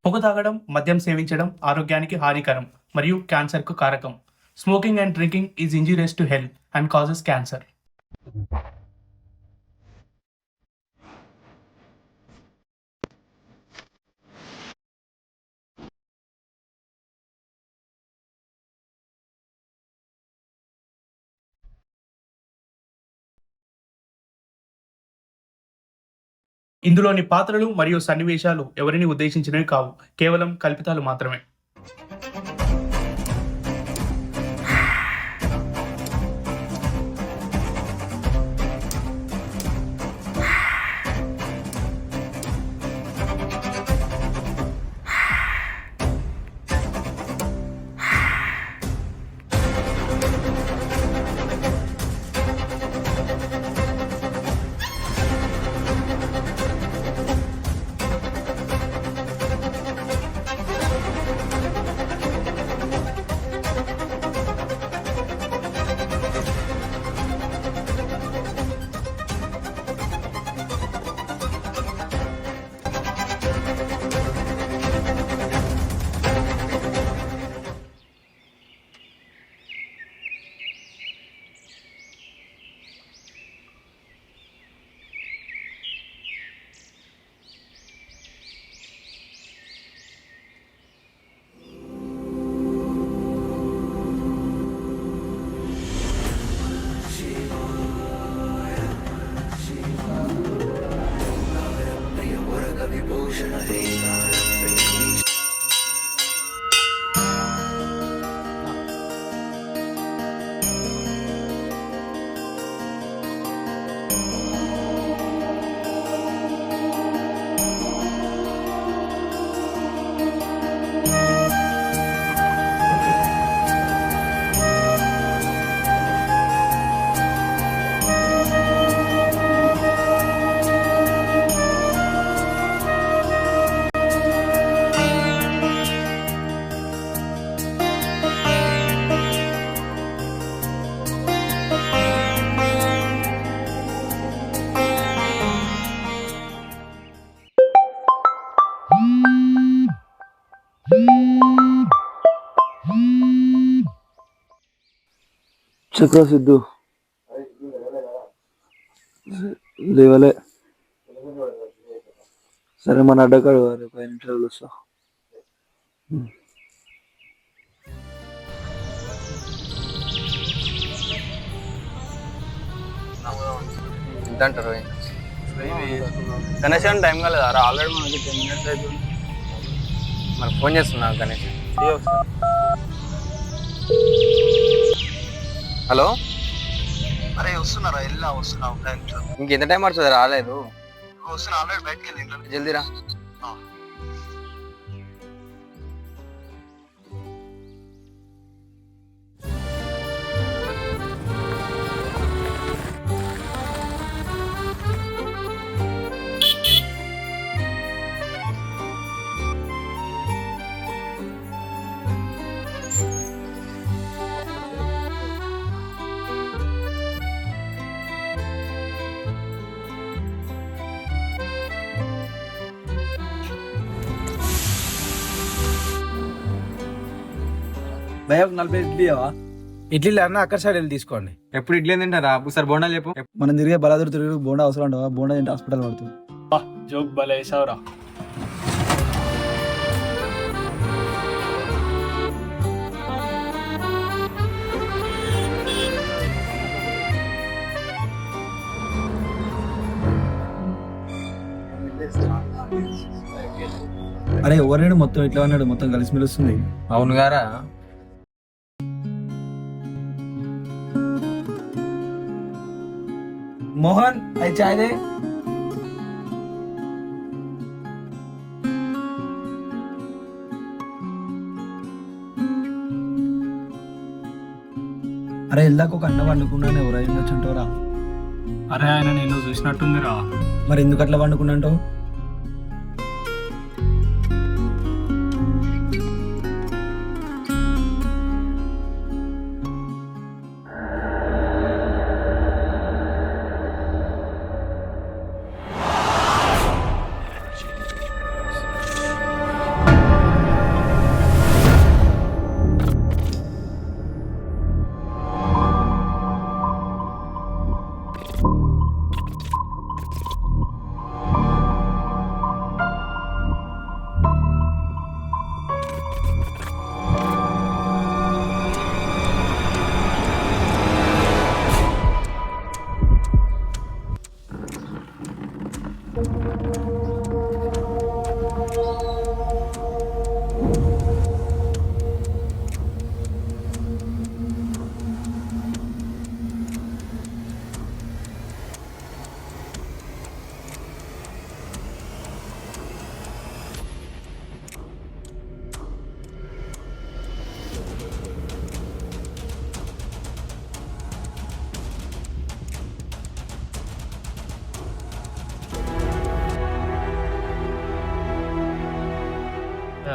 పొగ తాగడం, మద్యం సేవించడం ఆరోగ్యానికి హానికరం మరియు క్యాన్సర్కు కారకం. Smoking and drinking is injurious to health and causes cancer. ఇందులోని పాత్రలు మరియు సన్నివేశాలు ఎవరిని ఉద్దేశించినవి కావు, కేవలం కల్పితాలు మాత్రమే. చక్ర సిద్ధు లేవలే. సరే మన అడ్డకాడు 5 నిమిషాలు వస్తా. ఎంత అంటారు గణేష్ అని టైం కాలేదు రా, ఆల్రెడీ మనకి 10 minutes అవుతుంది. మరి ఫోన్ చేస్తున్నా గణేష్. హలో, అరే వస్తున్నారా? వస్తున్నా. ఇంకెంత టైం పడుతుంది? రాలేదు. వస్తున్నా, ఆల్రెడీ బయటకి వెళ్ళి జల్దీరా. భయ 40 ఇడ్లీ ఇడ్లీ అన్న అక్కడ సైడ్ వెళ్ళి తీసుకోండి. ఎప్పుడు ఇడ్లీ తింటారా? ఒకసారి బోండాలు చెప్పు. మనం తిరిగే బలాదూరు తిరిగి బోండా అవసరం అంటావా? బోండా తింటే హాస్పిటల్ పడుతుంది. జోక్ భలే వేసావురా. అరే ఎవరైనా మొత్తం ఇట్లా అన్నాడు, మొత్తం కలిసి మెలుస్తుంది. అవును గారా. మోహన్ అది చాయ్ దే. అరే ఇందాక ఒక అన్న వండుకున్నాను, ఎవరై ఉండొచ్చుంటావురా? అరే ఆయన నేను చూసినట్టుందిరా. మరి ఎందుకు అట్లా వండుకున్నాంటావు?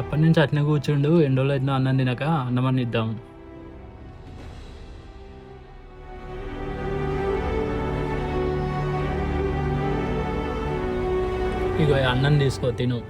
అప్పటి నుంచి అట్నే కూర్చుండు, ఎన్ని రోజులు అయినా అన్నం తినక అన్నమని ఇద్దాం. ఇగో ఈ అన్నం తీసుకో, తిను.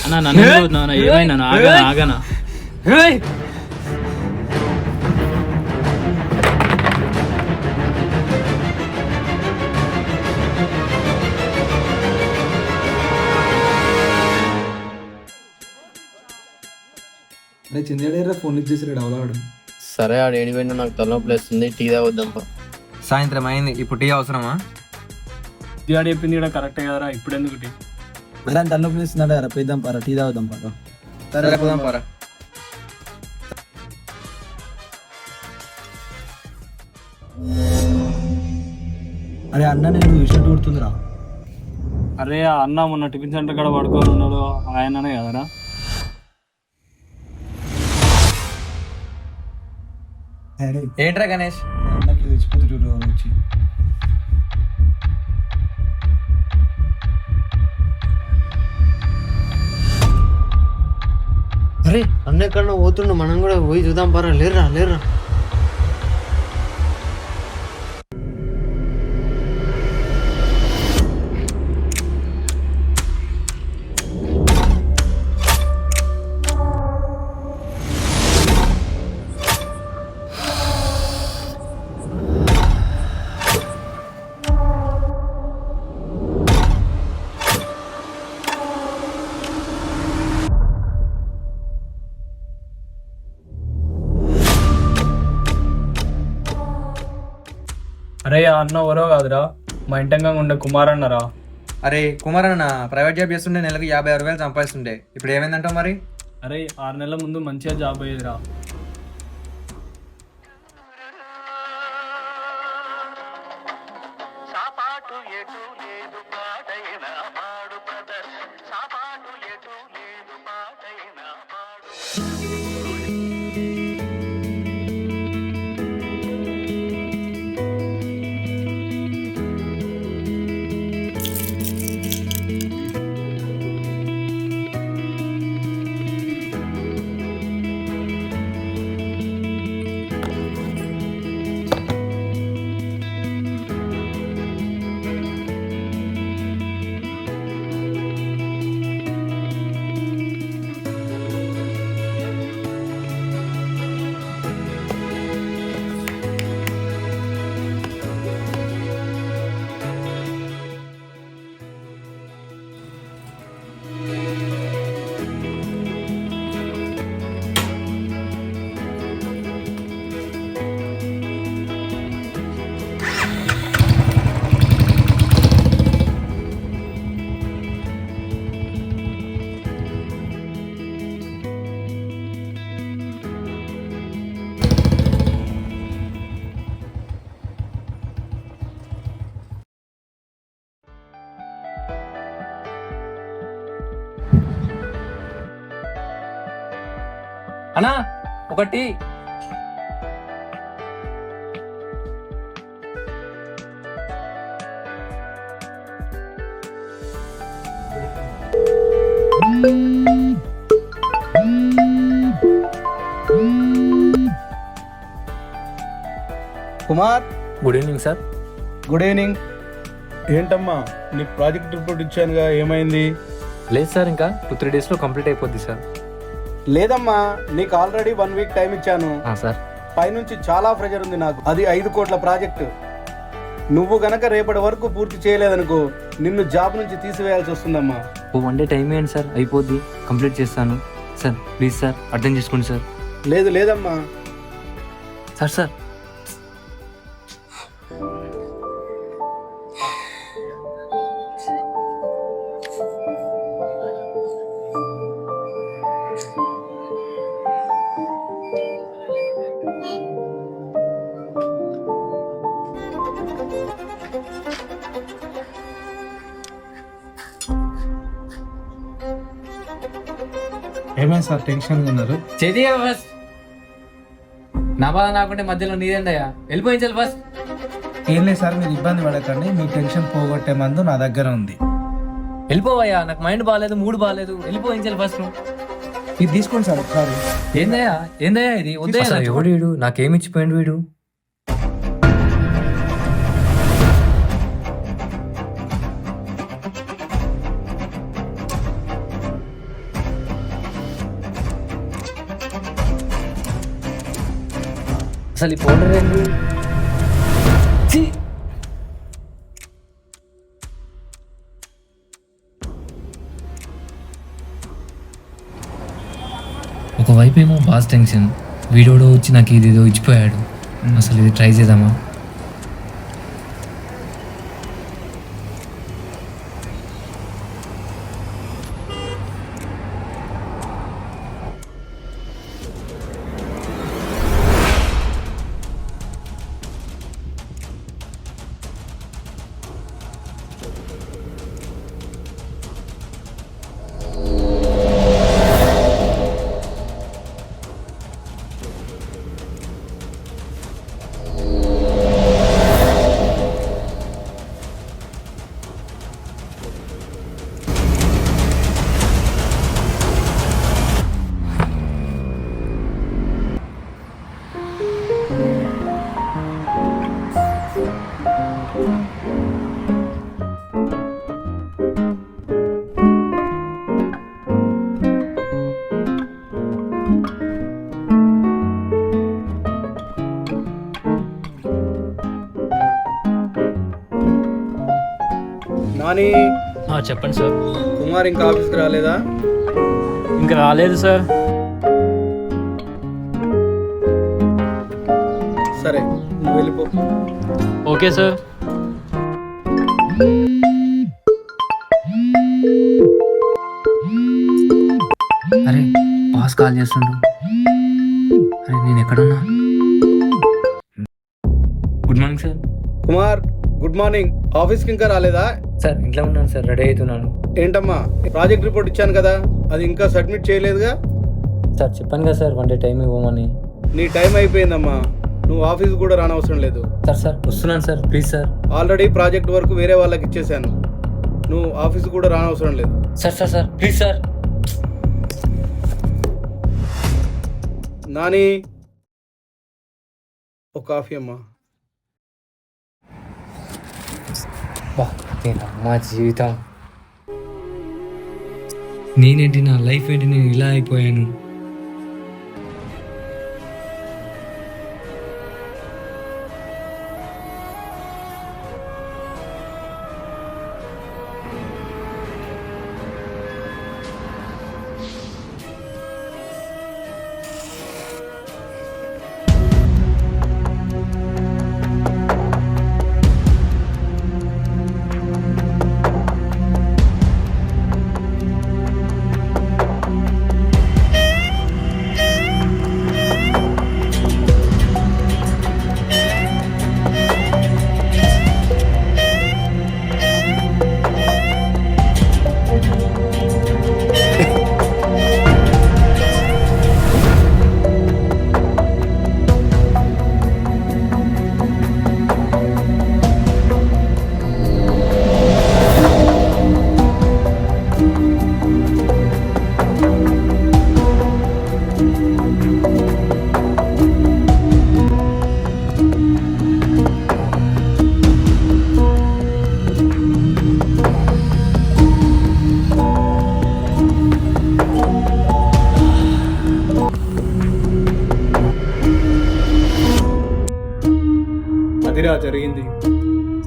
అన్నా నన్ను నాన్న ఏమైనా ఆగనా ఆగనా? అరే చిందేడా ఫోన్ లిఫ్ట్ చేసి డెవలప్ సరే ఆడు ఏడిపోయినా నాకు తలనొప్పి లేస్తుంది, టీ తాగొద్దాం. సాయంత్రం అయింది, ఇప్పుడు టీ అవసరమా? దిగాడు చెప్పింది కూడా కరెక్టే కదరా, ఇప్పుడు ఎందుకు టీ? మరి అంత తలనొప్పి ఇస్తున్నాడు కదా, పోయిద్దాం పారా, టీ తాగుదాం పారా. సరే పోదాం పారా. అరే అన్న నేను విషయం కొడుతుందిరా. అరే ఆ అన్న మొన్న టిఫిన్ సెంటర్ కాడ పడుకొని ఉన్నాడు, ఆయననే కదరా? ఏంట్రా గణేష్? అన్నకి తెచ్చిపోతుంటారు వచ్చి. అరే అన్న ఎక్కడ పోతుండు, మనం కూడా పోయి చూద్దాం పరా. లేర్రా లేర్రా. అరే ఆ అన్న ఎవరో కాదురా, మా ఇంటంగా ఉండే కుమార్ అన్నరా. అరే కుమార్ అన్న ప్రైవేట్ జాబ్ చేస్తుండే నెలకు 56,000 సంపాదిస్తుండే, ఇప్పుడు ఏమైందంటావు మరి? అరే 6 నెలల ముందు మంచిగా జాబ్ అయ్యేదిరా. అన్నా ఒకటి. Kumar good evening sir. Good evening. ఏంటమ్మా నీకు ప్రాజెక్ట్ రిపోర్ట్ ఇచ్చానుగా, ఏమైంది? లేదు సార్, ఇంకా 2-3 డేస్లో కంప్లీట్ అయిపోద్ది సార్. లేదమ్మా, నీకు ఆల్రెడీ 1 వీక్ టైం ఇచ్చాను. సార్ పైనుంచి చాలా ప్రెజర్ ఉంది నాకు. అది 5 కోట్ల ప్రాజెక్టు. నువ్వు గనక రేపటి వరకు పూర్తి చేయలేదనుకో నిన్ను జాబ్ నుంచి తీసివేయాల్సి వస్తుందమ్మా. ఓ 1 డే టైం ఇవ్వండి సార్, అయిపోద్ది, కంప్లీట్ చేస్తాను సార్. ప్లీజ్ సార్ అర్థం చేసుకోండి సార్. లేదమ్మా. సార్ ఏమైంది సార్ టెన్షన్ ఉన్నారు? చదివా ఫస్ట్. నా బాధ నాకుంటే మధ్యలో నీదేందయ్యా, వెళ్ళిపోయించాలి ఫస్ట్. ఏం లేదు సార్, మీరు ఇబ్బంది పడకండి, మీ టెన్షన్ పోగొట్టే మందు నా దగ్గర ఉంది. వెళ్ళిపోవయ్యా, నాకు మైండ్ బాగాలేదు, మూడ్ బాగాలేదు, వెళ్ళిపోయించాలి ఫస్ట్ నువ్వు. ఇది తీసుకోండి సార్ ఒకసారి. ఏందయ్యా ఇది వద్దయ్యా. ఎవడు వీడు, నాకేమిచ్చిపోయిండు వీడు. అసలు ఈ పౌడర్ ఏంది? ఛీ! ఒకవైపు ఏమో బాస్ టెన్షన్, వీడోడో వచ్చి నాకు ఇదేదో ఇచ్చిపోయాడు, అసలు ఇది ట్రై చేద్దామా? నాని, చెప్పండి సార్. కుమార్ ఇంకా ఆఫీస్కి రాలేదా? ఇంకా రాలేదు సార్. సరే నువ్వు వెళ్ళిపో. Okay sir. అరే బాస్ కాల్ చేస్తుండు. అరే నేను ఎక్కడున్నా? Good morning sir. Kumar good morning. ఆఫీస్కి ఇంకా రాలేదా? సార్ ఇంట్లో ఉన్నాను సార్, రెడీ అవుతున్నాను. ఏంటమ్మా, ప్రాజెక్ట్ రిపోర్ట్ ఇచ్చాను కదా, అది ఇంకా సబ్మిట్ చేయలేదుగా? సార్ చెప్పాను కదా సార్ 1 డే టైం ఇవ్వమని. నీ టైం అయిపోయిందమ్మా, నువ్వు ఆఫీస్ కూడా రానవసరం లేదు. సార్ వస్తున్నాను sir, please sir. Already project work వేరే వాళ్ళకి ఇచ్చేసాను, నువ్వు ఆఫీస్ కూడా రానవసరం లేదు. Sir please sir. నాని, ఒక కాఫీ అమ్మా. మా జీవితం నేనేంటి, నా లైఫ్ ఏంటి, నేను ఇలా అయిపోయాను.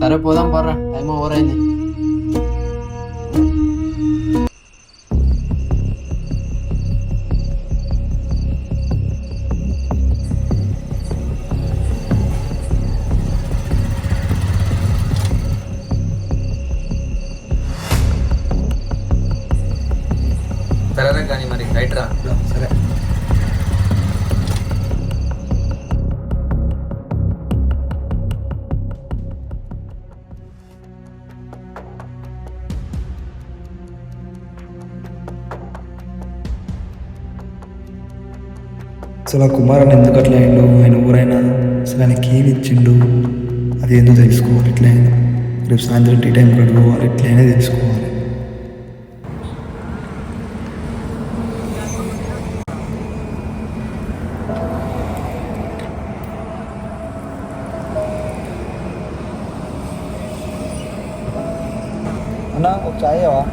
సరే పోదాం పర్రా, టైం ఓవర్ అయింది. సరేరా కానీ మరి రైట్ రా. సరే అసలు ఆ కుమారాన్ని ఎందుకు అట్లా అయిండు, ఆయన ఊరైనా అసలు ఆయనకి ఏమి ఇచ్చిండు అది ఏందో తెలుసుకోవాలి. ఇట్లా అయింది, రేపు సాయంత్రం టీ టైం కట్టుకోవాలి, ఇట్లయినా తెలుసుకోవాలి. అన్నా ఒక చాయ్ ఇవ్వవా?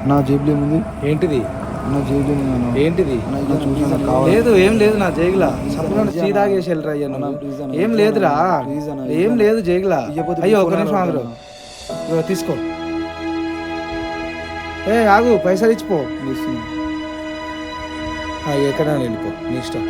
నా జేబులో ఏముంది? ఏంటిది? నా జేబులో ఏముంది? ఏంటిది? కావాలి. లేదు, ఏం లేదు నా జేగులా. సపరేట్ సీ తాగేసి వెళ్ళరా అయ్యా నువ్వు. ఏం లేదురా, ఏం లేదు జేగులా. అయ్యో ఒక నిమిషం ఆగురు, ఇదిగో తీసుకో. ఏ ఆగు, పైసలు ఇచ్చిపో. ఎక్కడైనా వెళ్ళిపో, నీ ఇష్టం.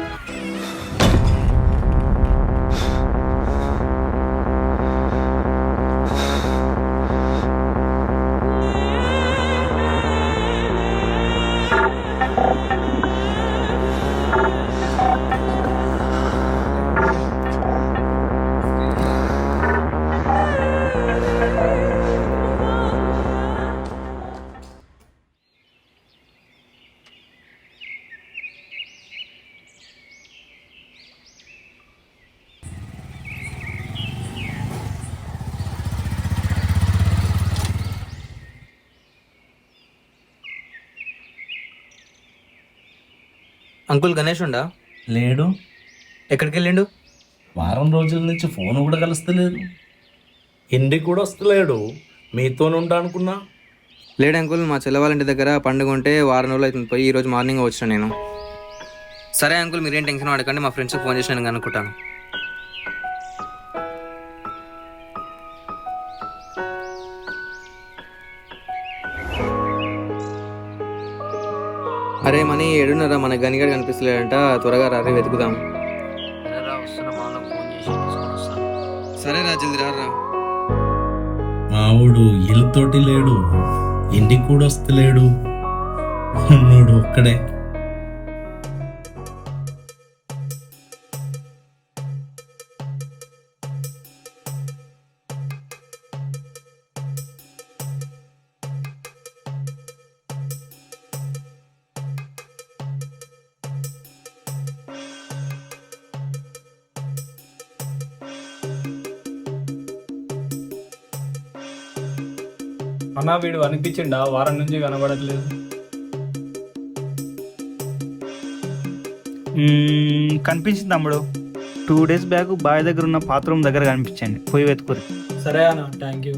అంకుల్ గణేష్ ఉండా? లేడు. ఎక్కడికి వెళ్ళిండు? వారం రోజుల నుంచి ఫోన్ కూడా కలుస్తలేదు, ఇంటికి కూడా వస్తలేడు. మీతోనే ఉంటా అనుకున్నా. లేడు అంకుల్, మా చెల్లె వాళ్ళ ఇంటి దగ్గర పండుగ ఉంటే వారం రోజులు అవుతుంది పోయి, ఈరోజు మార్నింగ్ వచ్చిన నేను. సరే అంకుల్, మీరేం టెన్షన్ పడకండి, మా ఫ్రెండ్స్కి ఫోన్ చేసి నేను అనుకుంటాను. అరే మనీ ఏడున్నారా? మన గనిగాడు కనిపిస్తలేడంట, త్వరగా రా వెతుకుదాం. సరే రా, జల్ది రా. మావుడు ఇల్లుతోటి లేడు, ఇంటికి కూడా వస్తలేడు, ఉన్నాడు ఒక్కడే. అన్న వీడు అనిపించిండా? వారం నుంచి కనబడట్లేదు. కనిపించింది తమ్ముడు. 2 days బ్యాక్ బావి దగ్గర ఉన్న బాత్రూమ్ దగ్గర కనిపించండి, పోయి వెతుకురి. సరే అన్న, థ్యాంక్ యూ.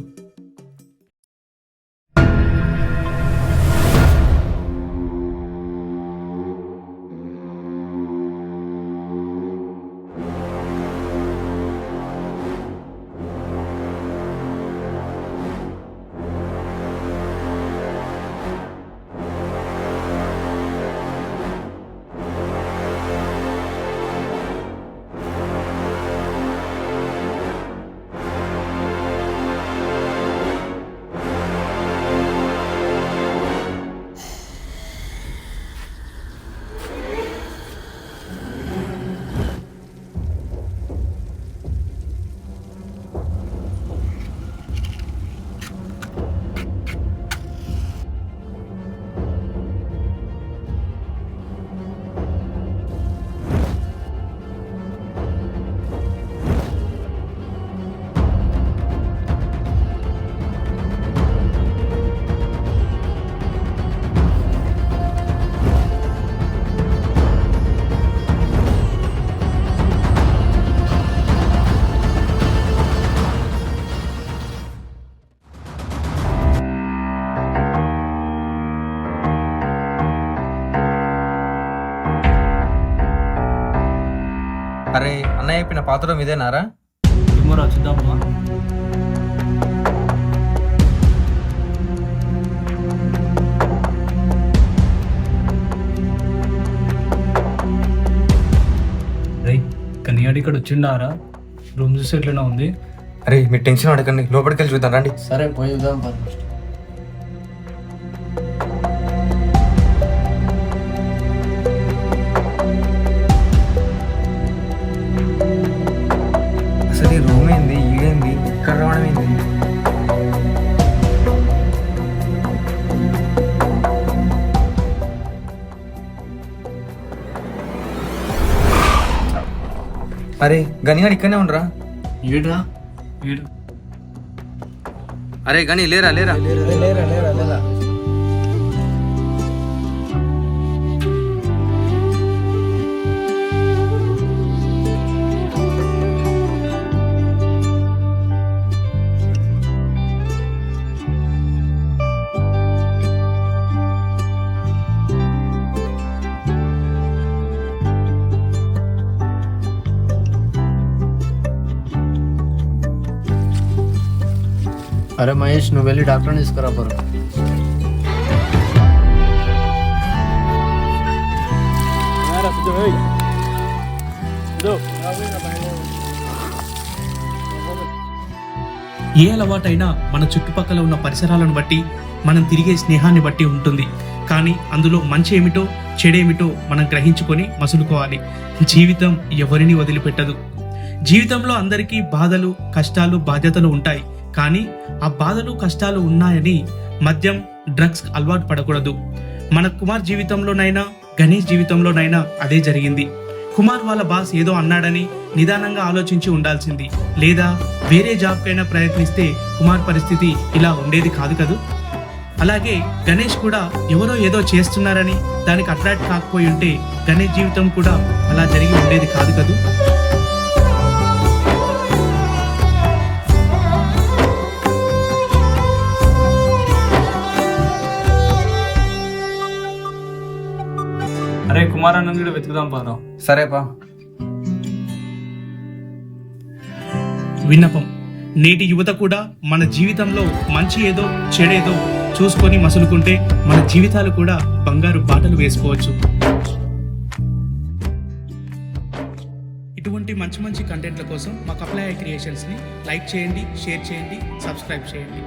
అరే అన్నయ్య చెప్పిన పాత్ర ఇదేనారా? ఏమో చూద్దామా. రే కనియాడి ఇక్కడ వచ్చిండారా? రూమ్ చూసి ఎట్లనే ఉంది. అరే మీరు టెన్షన్ పడకండి, లోపలికి వెళ్ళి చూద్దాం రండి. సరే పోయి చూద్దాం ఫస్ట్. అసలు ఈ రూమ్ ఏంది, ఇదేంది, ఇక్కడ రావడం ఏంది? అరే గనిగాడు ఇక్కడనే ఉండరా? ఈడురా ఈడు. అరే గని లేరా లేరా? లేరా లేరా లేరా. అరే మహేష్ నువ్వు వెళ్ళి డాక్టర్ని తీసుకురా పరు. ఏ అలవాటైనా మన చుట్టుపక్కల ఉన్న పరిసరాలను బట్టి, మనం తిరిగే స్నేహాన్ని బట్టి ఉంటుంది. కానీ అందులో మంచి ఏమిటో చెడేమిటో మనం గ్రహించుకొని మసులుకోవాలి. జీవితం ఎవరిని వదిలిపెట్టదు. జీవితంలో అందరికీ బాధలు, కష్టాలు, బాధ్యతలు ఉంటాయి. కానీ ఆ బాధలు, కష్టాలు ఉన్నాయని మద్యం, డ్రగ్స్ అలవాటు పడకూడదు. మన కుమార్ జీవితంలోనైనా గణేష్ జీవితంలోనైనా అదే జరిగింది. కుమార్ వాళ్ళ బాస్ ఏదో అన్నాడని నిదానంగా ఆలోచించి ఉండాల్సింది, లేదా వేరే జాబ్కైనా ప్రయత్నిస్తే కుమార్ పరిస్థితి ఇలా ఉండేది కాదు కదూ. అలాగే గణేష్ కూడా ఎవరో ఏదో చేస్తున్నారని దానికి అట్రాక్ట్ కాకపోయి ఉంటే గణేష్ జీవితం కూడా అలా జరిగి ఉండేది కాదు కదూ. అరే కుమార్ అన్న కూడా వెతుకుదాం పారా. సరేపా. విన్నపం: నేటి యువత కూడా మన జీవితంలో మంచి ఏదో చెడేదో చూసుకొని మసులుకుంటే మన జీవితాలు కూడా బంగారు బాటలు వేసుకోవచ్చు. ఇటువంటి మంచి మంచి కంటెంట్ల కోసం మా కప్లై క్రియేషన్స్ని లైక్ చేయండి, షేర్ చేయండి, సబ్స్క్రైబ్ చేయండి.